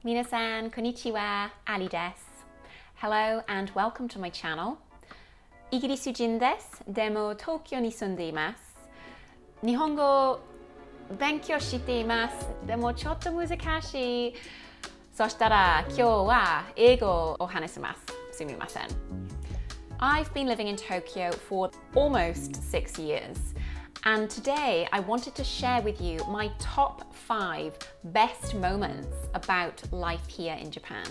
Minasan, konnichiwa, Ali desu. Hello and welcome to my channel. イギリス人です。でも東京に住んでいます。日本語を勉強しています。でもちょっと難しい。そしたら今日は英語を話します。すみません。I've been living in Tokyo for almost 6 years. And today I wanted to share with you my top 5 best moments about life here in Japan.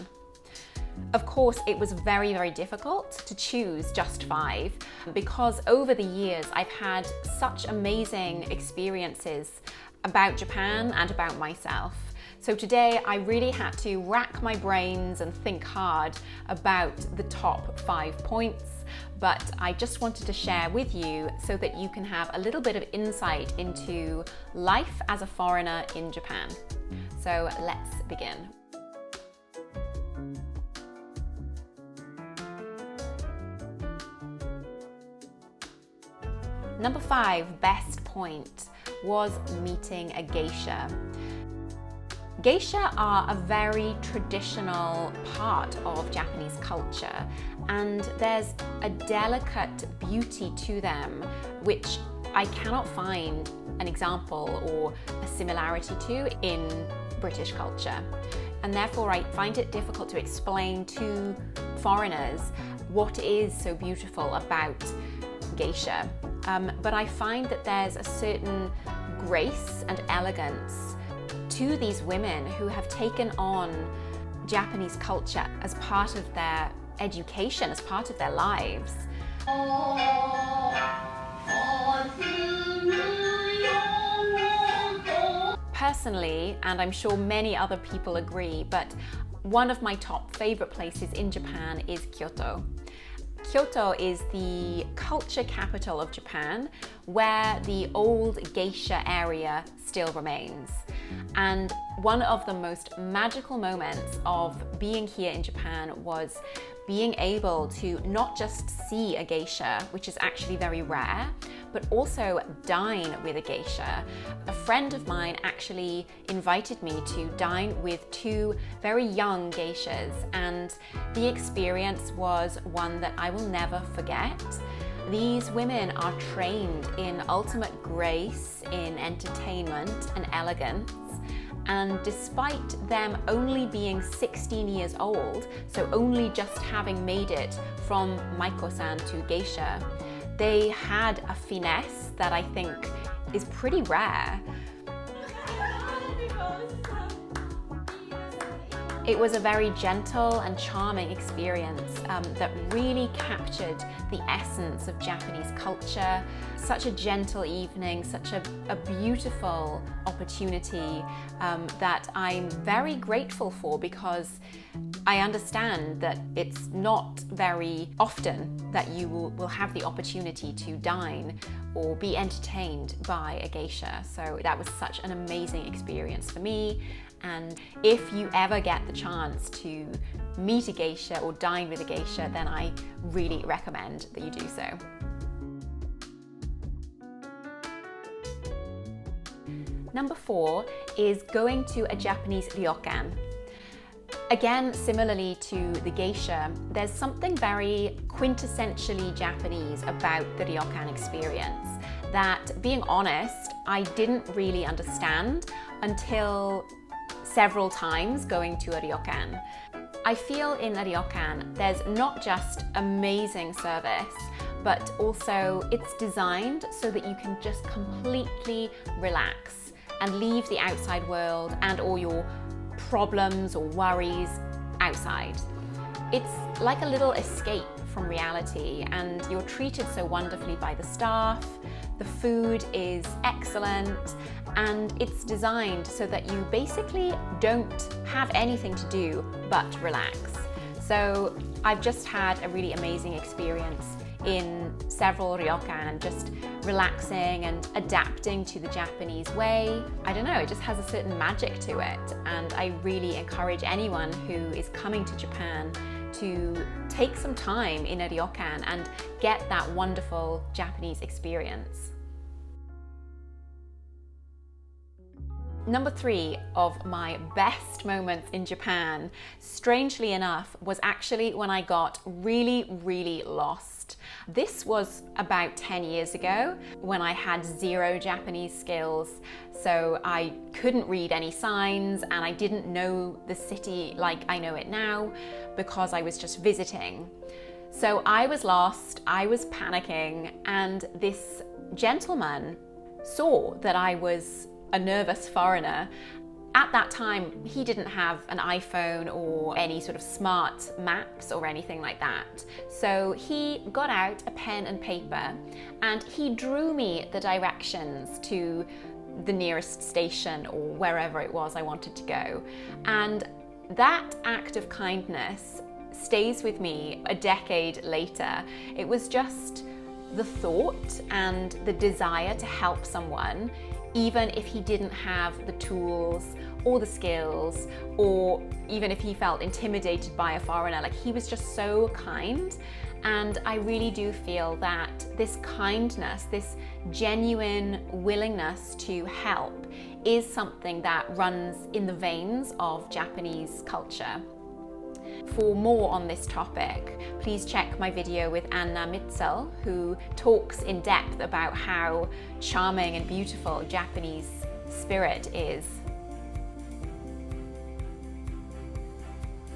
Of course, it was very, very difficult to choose just 5 because over the years I've had such amazing experiences about Japan and about myself. So today I really had to rack my brains and think hard about the top 5 points. But I just wanted to share with you so that you can have a little bit of insight into life as a foreigner in Japan. So let's begin. Number 5 best point was meeting a geisha. Geisha are a very traditional part of Japanese culture, and there's a delicate beauty to them which I cannot find an example or a similarity to in British culture. And therefore I find it difficult to explain to foreigners what is so beautiful about geisha. But I find that there's a certain grace and elegance to these women who have taken on Japanese culture as part of their education, as part of their lives. Personally, and I'm sure many other people agree, but one of my top favorite places in Japan is Kyoto. Kyoto is the culture capital of Japan, where the old geisha area still remains. And one of the most magical moments of being here in Japan was being able to not just see a geisha, which is actually very rare, but also dine with a geisha. A friend of mine actually invited me to dine with 2 very young geishas, and the experience was one that I will never forget. These women are trained in ultimate grace, in entertainment and elegance. And despite them only being 16 years old, so only just having made it from Maiko-san to geisha, they had a finesse that I think is pretty rare. It was a very gentle and charming experience that really captured the essence of Japanese culture. Such a gentle evening, such a beautiful opportunity that I'm very grateful for, because I understand that it's not very often that you will have the opportunity to dine or be entertained by a geisha. So that was such an amazing experience for me. And if you ever get the chance to meet a geisha or dine with a geisha, then I really recommend that you do so. Number 4 is going to a Japanese ryokan. Again, similarly to the geisha, there's something very quintessentially Japanese about the ryokan experience that, being honest, I didn't really understand until several times going to a ryokan. I feel in a ryokan there's not just amazing service, but also it's designed so that you can just completely relax and leave the outside world and all your problems or worries outside. It's like a little escape from reality, and you're treated so wonderfully by the staff. The food is excellent, and it's designed so that you basically don't have anything to do but relax. So I've just had a really amazing experience in several ryokan, just relaxing and adapting to the Japanese way. I don't know, it just has a certain magic to it, and I really encourage anyone who is coming to Japan to take some time in a ryokan and get that wonderful Japanese experience. Number 3 of my best moments in Japan, strangely enough, was actually when I got really lost. This was about 10 years ago when I had zero Japanese skills, so I couldn't read any signs and I didn't know the city like I know it now because I was just visiting. So I was lost, I was panicking, and this gentleman saw that I was a nervous foreigner. At that time, he didn't have an iPhone or any sort of smart maps or anything like that. So he got out a pen and paper and he drew me the directions to the nearest station or wherever it was I wanted to go. And that act of kindness stays with me a decade later. It was just the thought and the desire to help someone, even if he didn't have the tools or the skills, or even if he felt intimidated by a foreigner. Like, he was just so kind. And I really do feel that this kindness, this genuine willingness to help, is something that runs in the veins of Japanese culture. For more on this topic, please check my video with Anna Mitzel, who talks in depth about how charming and beautiful Japanese spirit is.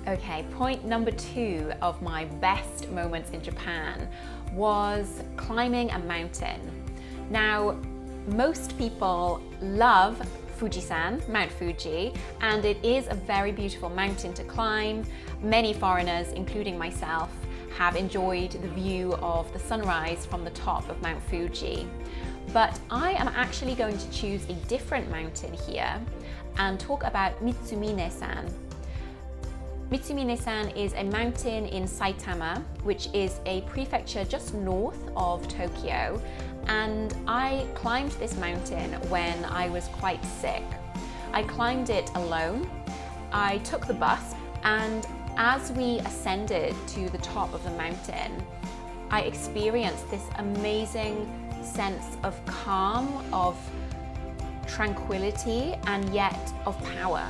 Okay, point number 2 of my best moments in Japan was climbing a mountain. Now, most people love Fujisan, Mount Fuji, and it is a very beautiful mountain to climb. Many foreigners, including myself, have enjoyed the view of the sunrise from the top of Mount Fuji. But I am actually going to choose a different mountain here and talk about Mitsumine-san. Mitsumine-san is a mountain in Saitama, which is a prefecture just north of Tokyo, and I climbed this mountain when I was quite sick. I climbed it alone. I took the bus, and as we ascended to the top of the mountain, I experienced this amazing sense of calm, of tranquility, and yet of power.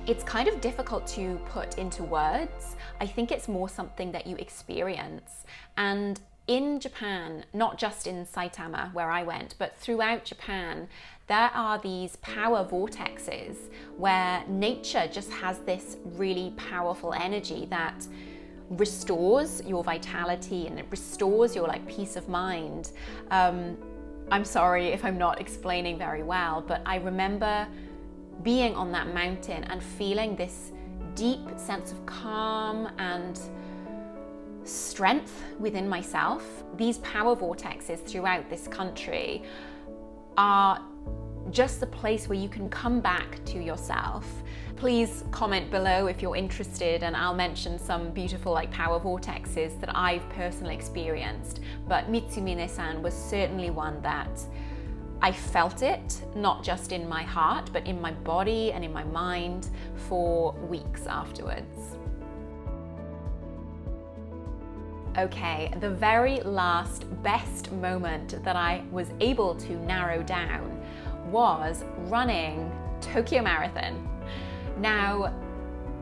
It's kind of difficult to put into words. I think it's more something that you experience. And in Japan, not just in Saitama where I went, but throughout Japan, there are these power vortexes where nature just has this really powerful energy that restores your vitality and it restores your peace of mind. I'm sorry if I'm not explaining very well, but I remember being on that mountain and feeling this deep sense of calm and strength within myself. These power vortexes throughout this country are just the place where you can come back to yourself. Please comment below if you're interested, and I'll mention some beautiful power vortexes that I've personally experienced. But Mitsumine-san was certainly one that I felt it, not just in my heart, but in my body and in my mind for weeks afterwards. Okay, the very last best moment that I was able to narrow down was running Tokyo Marathon. Now,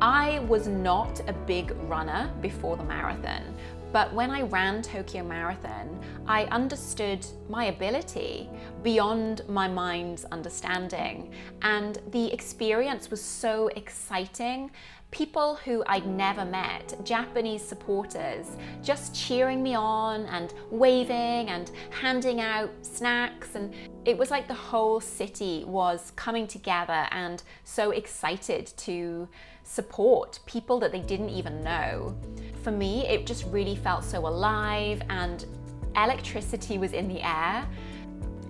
I was not a big runner before the marathon, but when I ran Tokyo Marathon, I understood my ability beyond my mind's understanding, and the experience was so exciting. People who I'd never met, Japanese supporters, just cheering me on and waving and handing out snacks, and it was like the whole city was coming together and so excited to support people that they didn't even know. For me, it just really felt so alive and electricity was in the air.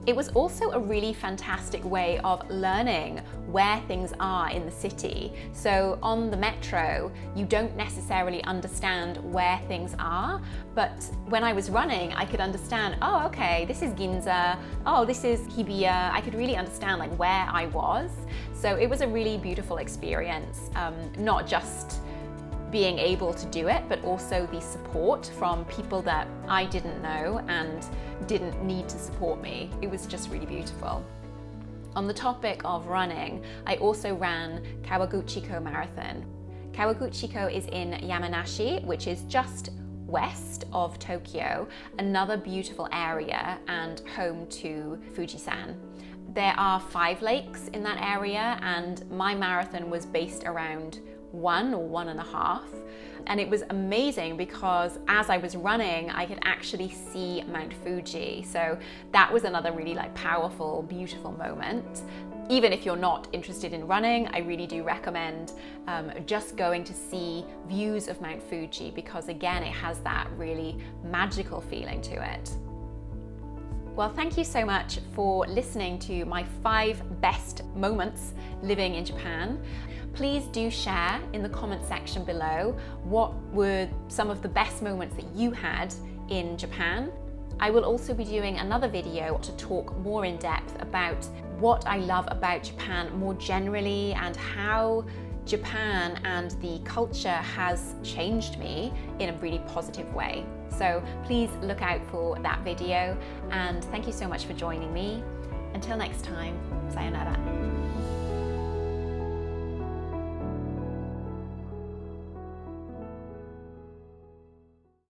It was also a really fantastic way of learning where things are in the city. So on the metro, you don't necessarily understand where things are, but when I was running, I could understand, oh, okay, this is Ginza, oh, this is Hibiya. I could really understand where I was. So it was a really beautiful experience, not just being able to do it, but also the support from people that I didn't know and didn't need to support me. It was just really beautiful. On the topic of running, I also ran Kawaguchiko Marathon. Kawaguchiko is in Yamanashi, which is just west of Tokyo, another beautiful area and home to Fujisan. There are 5 lakes in that area, and my marathon was based around 1 or 1.5. And it was amazing because as I was running, I could actually see Mount Fuji. So that was another really powerful, beautiful moment. Even if you're not interested in running, I really do recommend just going to see views of Mount Fuji, because again, it has that really magical feeling to it. Well, thank you so much for listening to my 5 best moments living in Japan. Please do share in the comment section below what were some of the best moments that you had in Japan. I will also be doing another video to talk more in depth about what I love about Japan more generally and how Japan and the culture has changed me in a really positive way. So please look out for that video, and thank you so much for joining me. Until next time, sayonara.